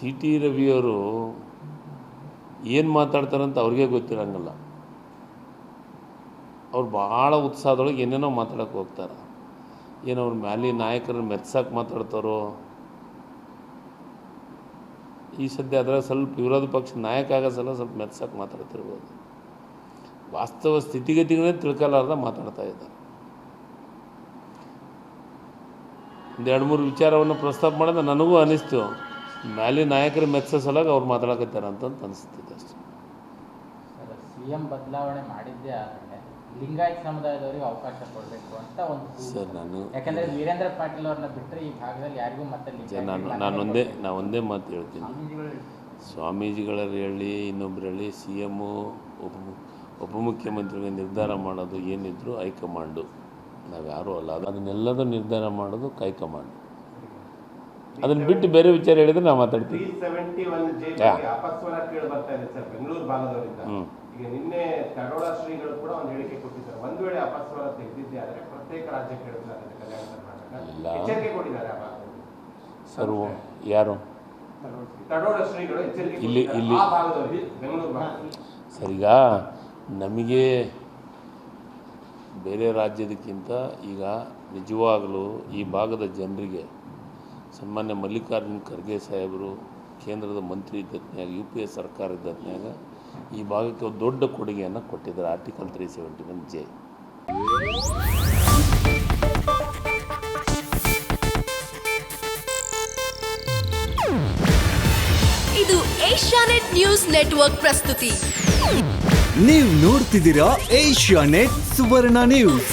C T ರವಿಯವರು ಏನು ಮಾತಾಡ್ತಾರಂತ ಅವ್ರಿಗೆ ಗೊತ್ತಿರಂಗಿಲ್ಲ. ಅವ್ರು ಭಾಳ ಉತ್ಸಾಹದೊಳಗೆ ಏನೇನೋ ಮಾತಾಡೋಕ್ಕೆ ಹೋಗ್ತಾರೆ. ಏನು ಅವ್ರ ಮ್ಯಾಲಿ ನಾಯಕರನ್ನ ಮೆಚ್ಸಕ್ಕೆ ಮಾತಾಡ್ತಾರೋ. ಈ ಸದ್ಯ ಅದರ ಸ್ವಲ್ಪ ವಿರೋಧ ಪಕ್ಷ ನಾಯಕ ಆಗೋ ಸಲ ಸ್ವಲ್ಪ ಮೆಚ್ಸಕ್ಕೆ ಮಾತಾಡ್ತಿರ್ಬೋದು. ವಾಸ್ತವ ಸ್ಥಿತಿಗತಿಗಳೇ ತಿಳ್ಕೊಳ್ಳಾರ್ದ ಮಾತಾಡ್ತಾ ಇದ್ದಾರೆ. ಒಂದು 2-3 ವಿಚಾರವನ್ನು ಪ್ರಸ್ತಾಪ ಮಾಡಿದ್ರೆ ನನಗೂ ಅನ್ನಿಸ್ತು, ಮ್ಯಾಲಿ ನಾಯಕರ ಮೆಚ್ಚೋ ಸಲಾಗಿ ಅವ್ರು ಮಾತಾಡಕತ್ತಾರ ಅಂತ ಅನಿಸ್ತಿದೆ ಅಷ್ಟೇ. ಸಿಎಂ ಬದಲಾವಣೆ ಮಾಡಿದ್ದೇ ಆದರೆ ಲಿಂಗಾಯತ್ ಸಮುದಾಯದವರಿಗೆ ಅವಕಾಶ ಕೊಡಬೇಕು ಅಂತ ಒಂದು ಸರ್ ನಾನು ಯಾಕಂದರೆ ವೀರೇಂದ್ರ ಪಾಟೀಲ್ ಅವ್ರನ್ನ ಬಿಟ್ಟರೆ ಈ ಭಾಗದಲ್ಲಿ ಯಾರಿಗೂ ಮತ್ತೆ ನಾನು ಒಂದೇ ಮಾತು ಹೇಳ್ತೀನಿ. ಸ್ವಾಮೀಜಿಗಳಲ್ಲಿ ಹೇಳಿ, ಇನ್ನೊಬ್ರು ಹೇಳಿ, ಸಿ ಎಮ್ಮು ಉಪಮುಖ್ಯಮಂತ್ರಿಗೆ ನಿರ್ಧಾರ ಮಾಡೋದು ಏನಿದ್ರು ಹೈಕಮಾಂಡು, ನಾವು ಯಾರೂ ಅಲ್ಲ. ಅದನ್ನೆಲ್ಲದೂ ನಿರ್ಧಾರ ಮಾಡೋದು ಹೈಕಮಾಂಡ್. ಅದನ್ನು ಬಿಟ್ಟು ಬೇರೆ ವಿಚಾರ ಹೇಳಿದ್ರೆ ನಾವು ಮಾತಾಡ್ತೀವಿ. ಬೆಂಗಳೂರು ಭಾಗದವರಿಂದ ಈಗ ನಿನ್ನೆ ತಡೋಳ ಶ್ರೀಗಳು ಕೂಡ ಒಂದು ಹೇಳಿಕೆ ಕೊಟ್ಟಿದ್ದಾರೆ. ಒಂದು ವೇಳೆ ಅಪಸ್ವರ ತೆಗೆದಿದ್ದೆ ಆದರೆ ಪ್ರತ್ಯೇಕ ರಾಜ್ಯ ಕೇಳಲಾಗಿದೆ ಕಲ್ಯಾಣ ಕರ್ನಾಟಕ ಎಚ್ಚರಿಕೆ ಕೊಟ್ಟಿದ್ದಾರೆ. ಸರ್ ಯಾರು ತಡೋಳ ಶ್ರೀಗಳು ಎಚ್ಚರಿಕೆ ಇಲ್ಲಿ ಆ ಭಾಗದವರಿಗೆ, ಬೆಂಗಳೂರು ಭಾಗದಲ್ಲಿ. ಸರ್, ಈಗ ನಮಗೆ ಬೇರೆ ರಾಜ್ಯದಕ್ಕಿಂತ ಈಗ ನಿಜವಾಗಲೂ ಈ ಭಾಗದ ಜನರಿಗೆ ಸನ್ಮಾನ್ಯ ಮಲ್ಲಿಕಾರ್ಜುನ ಖರ್ಗೆ ಸಾಹೇಬರು ಕೇಂದ್ರದ ಮಂತ್ರಿ ಇದ್ದತ್ನಾಗ, UPA ಸರ್ಕಾರ ಇದ್ದತ್ನಾಗ ಈ ಭಾಗಕ್ಕೆ ಒಂದು ದೊಡ್ಡ ಕೊಡುಗೆಯನ್ನು ಕೊಟ್ಟಿದ್ದಾರೆ. Article 371J. ಇದು ಏಷ್ಯಾನೆಟ್ ನ್ಯೂಸ್ ನೆಟ್ವರ್ಕ್ ಪ್ರಸ್ತುತಿ. ನೀವು ನೋಡ್ತಿದ್ದೀರಾ ಏಷ್ಯಾನೆಟ್ ಸುವರ್ಣ ನ್ಯೂಸ್.